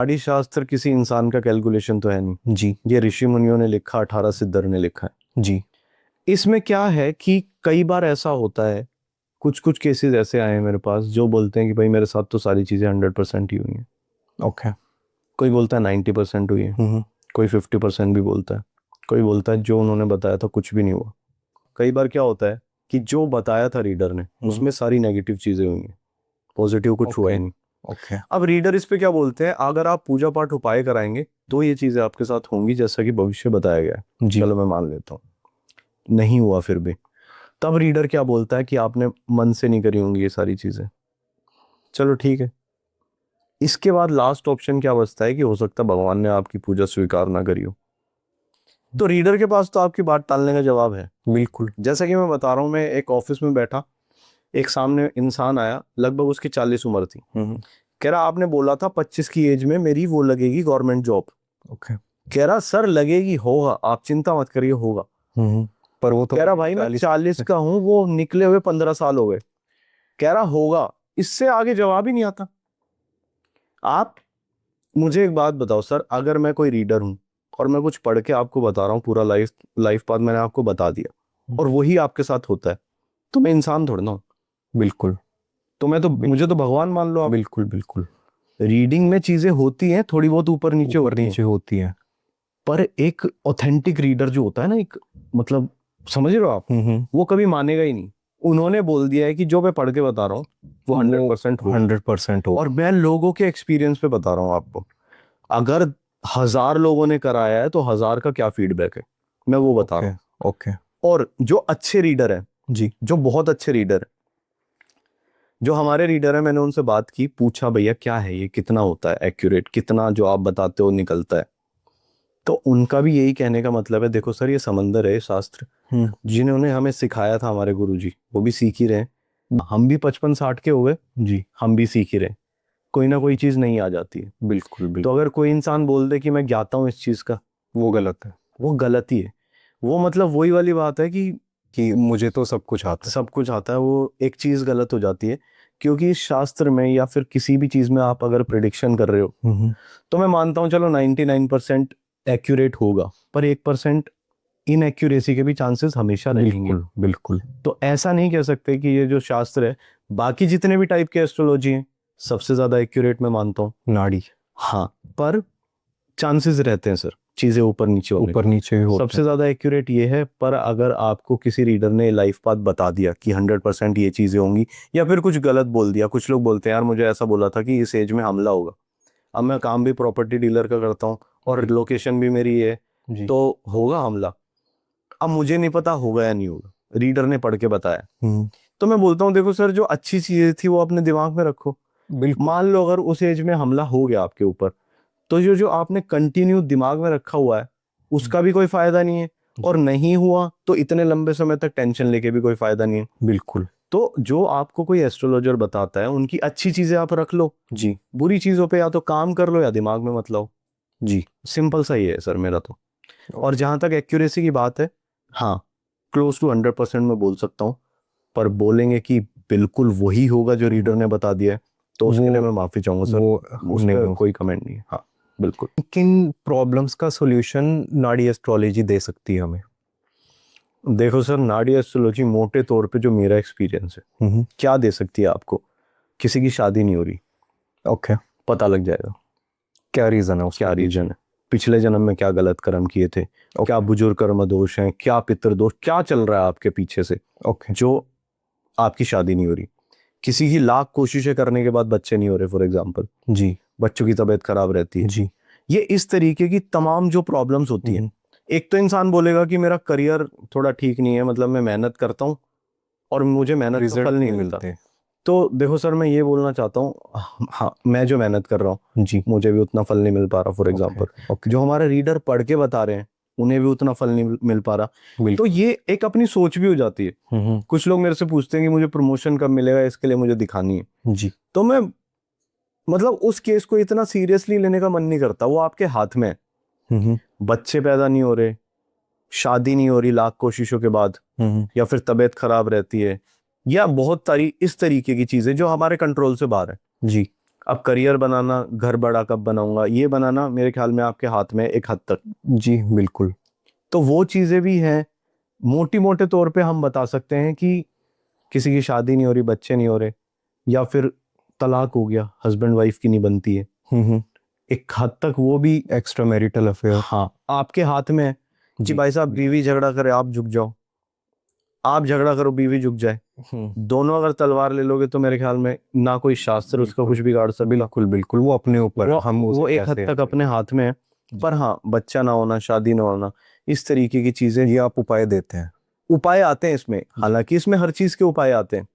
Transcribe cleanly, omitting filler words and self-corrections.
नाड़ी शास्त्र किसी इंसान का कैलकुलेशन तो है नहीं जी ये ऋषि मुनियों ने लिखा, 18 सिद्धर ने लिखा है। जी। इसमें क्या है कि कई बार ऐसा होता है, कुछ कुछ केसेस ऐसे आए हैं मेरे पास जो बोलते हैं कि भाई मेरे साथ तो सारी चीजें 100% ही हुई हैं। ओके। कोई बोलता है 90% हुई है, हम्म। कोई 50% भी बोलता है, कोई बोलता है जो उन्होंने बताया था कुछ भी नहीं हुआ। कई बार क्या होता है कि जो बताया था रीडर ने उसमें सारी नेगेटिव चीजें हुई हैं, पॉजिटिव कुछ हुआ ओके ही नहीं। ओके। अब रीडर इस पे क्या बोलते हैं, अगर आप पूजा पाठ उपाय कराएंगे तो ये चीजें आपके साथ होंगी जैसा कि भविष्य बताया गया है। जी। चलो मैं मान लेता हूँ, नहीं हुआ फिर भी, तब रीडर क्या बोलता है कि आपने मन से नहीं करी होंगी ये सारी चीजें। चलो ठीक है। इसके बाद लास्ट ऑप्शन क्या बचता है कि हो सकता है भगवान ने आपकी पूजा स्वीकार ना करी हो। तो रीडर के पास तो आपकी बात टालने का जवाब है। बिल्कुल। जैसा कि मैं बता रहा हूँ, मैं एक ऑफिस में बैठा, एक सामने इंसान आया, लगभग उसकी 40 उम्र थी। कह रहा आपने बोला था 25 की एज में मेरी वो लगेगी गवर्नमेंट जॉब। ओके। कह रहा सर लगेगी, होगा, आप चिंता मत करिए, होगा। पर वो तो कह रहा भाई मैं 40 का हूँ, वो निकले हुए 15 साल हो गए। कह रहा होगा, इससे आगे जवाब ही नहीं आता। आप मुझे एक बात बताओ सर, अगर मैं कोई रीडर हूं और मैं कुछ पढ़ के आपको बता रहा हूँ, पूरा लाइफ लाइफ पाथ मैंने आपको बता दिया और वही आपके साथ होता है, तो मैं इंसान थोड़ा ना हूं। बिल्कुल तो मैं तो, मुझे तो भगवान मान लो आप। बिल्कुल बिल्कुल। रीडिंग में चीजें होती हैं, थोड़ी बहुत ऊपर नीचे ऊपर होती हैं, नीचे होती है। पर एक ऑथेंटिक रीडर जो होता है ना, एक मतलब, समझ रहे हो आप, वो कभी मानेगा ही नहीं। उन्होंने बोल दिया है कि जो मैं पढ़ के बता रहा हूँ वो 100% हो, 100% हो। और मैं लोगों के एक्सपीरियंस पे बता रहा हूँ आपको। अगर 1000 लोगों ने कराया है तो 1000 का क्या फीडबैक है, मैं वो बता रहा ओके हूँ। ओके। और जो अच्छे रीडर हैं, जी। जो बहुत अच्छे रीडर, जो हमारे रीडर हैं, मैंने उनसे बात की, पूछा भैया क्या है ये, कितना होता है एक्यूरेट, कितना जो आप बताते हो निकलता है। तो उनका भी यही कहने का मतलब है, देखो सर ये समंदर है, ये शास्त्र जिन्होंने हमें सिखाया था हमारे गुरुजी वो भी सीख ही रहे हैं, हम भी 55-60 के हो गए, जी। हम भी सीख ही रहे हैं। कोई ना कोई चीज नहीं आ जाती है। बिल्कुल बिल्कुल। तो अगर कोई इंसान बोल दे कि मैं ज्ञाता हूँ इस चीज का, वो गलत है। वो गलती है। वो मतलब वही वाली बात है कि मुझे तो सब कुछ आता है। सब कुछ आता है, वो एक चीज गलत हो जाती है। क्योंकि इस शास्त्र में या फिर किसी भी चीज में आप अगर प्रिडिक्शन कर रहे हो तो मैं मानता हूँ चलो 99% एक्यूरेट होगा, पर 1% इनएक्यूरेसी के भी चांसेस हमेशा रहेंगे। बिल्कुल बिल्कुल। तो ऐसा नहीं कह सकते कि ये जो शास्त्र है, बाकी जितने भी टाइप के एस्ट्रोलॉजी हैं सबसे ज्यादा एक्यूरेट मैं मानता हूँ नाड़ी। हाँ, पर चांसेस रहते हैं सर चीजें ऊपर नीचे होने ऊपर के। नीचे भी होते सबसे ज्यादा एक्यूरेट ये है, पर अगर आपको किसी रीडर ने लाइफ पाथ बता दिया कि 100% ये चीजें होंगी, या फिर कुछ गलत बोल दिया, कुछ लोग बोलते हैं यार मुझे ऐसा बोला था कि इस एज में हमला होगा। अब मैं काम भी प्रॉपर्टी डीलर का करता हूँ और लोकेशन भी मेरी ये है, हैं। जी। तो होगा हमला। अब मुझे नहीं पता होगा या नहीं होगा, रीडर ने पढ़ के बताया। तो मैं बोलता हूँ देखो सर, जो अच्छी चीजें थी वो अपने दिमाग में रखो। बिल्कुल। मान लो अगर उस एज में हमला हो गया आपके ऊपर, तो जो जो आपने कंटिन्यू दिमाग में रखा हुआ है उसका भी कोई फायदा नहीं है, और नहीं हुआ तो इतने लंबे समय तक टेंशन लेके भी कोई फायदा नहीं है। बिल्कुल। तो जो आपको कोई एस्ट्रोलॉजर बताता है उनकी अच्छी चीजें आप रख लो, जी बुरी चीजों पे या तो काम कर लो या दिमाग में मत लाओ। जी। सिंपल सा ही है सर मेरा तो। और जहां तक एक्यूरेसी की बात है, हाँ, क्लोज टू 100% मैं बोल सकता हूँ, पर बोलेंगे कि बिल्कुल वही होगा जो रीडर ने बता दिया है, तो उसके लिए वो मैं माफी चाहूंगा सर, वो उस नहीं पर हो। कोई कमेंट नहीं है। हाँ बिल्कुल। किन प्रॉब्लम्स का सॉल्यूशन नाड़ी एस्ट्रोलॉजी दे सकती है हमें? देखो सर, नाड़ी एस्ट्रोलॉजी मोटे तौर पे जो मेरा एक्सपीरियंस है क्या दे सकती है आपको, किसी की शादी नहीं हो रही, ओके। पता लग जाएगा क्या रीजन है उसके क्या पीछे? रीजन है, पिछले जन्म में क्या गलत कर्म किए थे, क्या बुजुर्ग कर्म दोष हैं, क्या पितृ दोष, क्या चल रहा है आपके पीछे से ओके। जो आपकी शादी नहीं हो रही। किसी की लाख कोशिशें करने के बाद बच्चे नहीं हो रहे फॉर एग्जाम्पल, जी बच्चों की तबीयत खराब रहती है, जी। ये इस तरीके की तमाम जो प्रॉब्लम्स होती हैं। एक तो इंसान बोलेगा कि मेरा करियर थोड़ा ठीक नहीं है, मतलब मैं मेहनत करता हूँ और मुझे मेहनत का रिजल्ट फल नहीं नहीं मिलता। मिलते। तो देखो सर, मैं ये बोलना चाहता हूँ, हाँ मैं जो मेहनत कर रहा हूँ जी। मुझे भी उतना फल नहीं मिल पा रहा फॉर ओके एग्जाम्पल, ओके। जो हमारे रीडर पढ़ के बता रहे हैं उन्हें भी उतना फल नहीं मिल पा रहा। तो बिल्कुल। ये एक अपनी सोच भी हो जाती है। कुछ लोग मेरे से पूछते हैं कि मुझे प्रमोशन कब मिलेगा, इसके लिए मुझे दिखानी है। जी। तो मैं मतलब उस केस को इतना सीरियसली लेने का मन नहीं करता, वो आपके हाथ में है। बच्चे पैदा नहीं हो रहे, शादी नहीं हो रही लाख कोशिशों के बाद, या फिर तबीयत खराब रहती है, या बहुत सारी इस तरीके की चीजें जो हमारे कंट्रोल से बाहर है। जी। अब करियर बनाना, घर बड़ा कब बनाऊंगा, ये बनाना मेरे ख्याल में आपके हाथ में है एक हद तक। जी बिल्कुल। तो वो चीजें भी हैं। मोटी मोटे तौर पे हम बता सकते हैं कि किसी की शादी नहीं हो रही, बच्चे नहीं हो रहे, या फिर तलाक हो गया, हस्बैंड वाइफ की नहीं बनती है, एक हद तक वो भी एक्स्ट्रा मैरिटल अफेयर। हाँ आपके हाथ में है कि जी। भाई साहब बीवी झगड़ा करे आप झुक जाओ, आप झगड़ा करो बीवी झुक जाए। दोनों अगर तलवार ले लोगे तो मेरे ख्याल में ना कोई शास्त्र उसका बिल्कुल। कुछ बिगाड़ सकता। बिल्कुल बिल्कुल, वो अपने ऊपर, हम वो उसे एक हद कैसे तक अपने हाथ में है। पर हाँ, बच्चा ना होना, शादी ना होना, इस तरीके की चीजें, ये आप उपाय देते हैं। उपाय आते हैं इसमें। हालांकि इसमें हर चीज के उपाय आते हैं।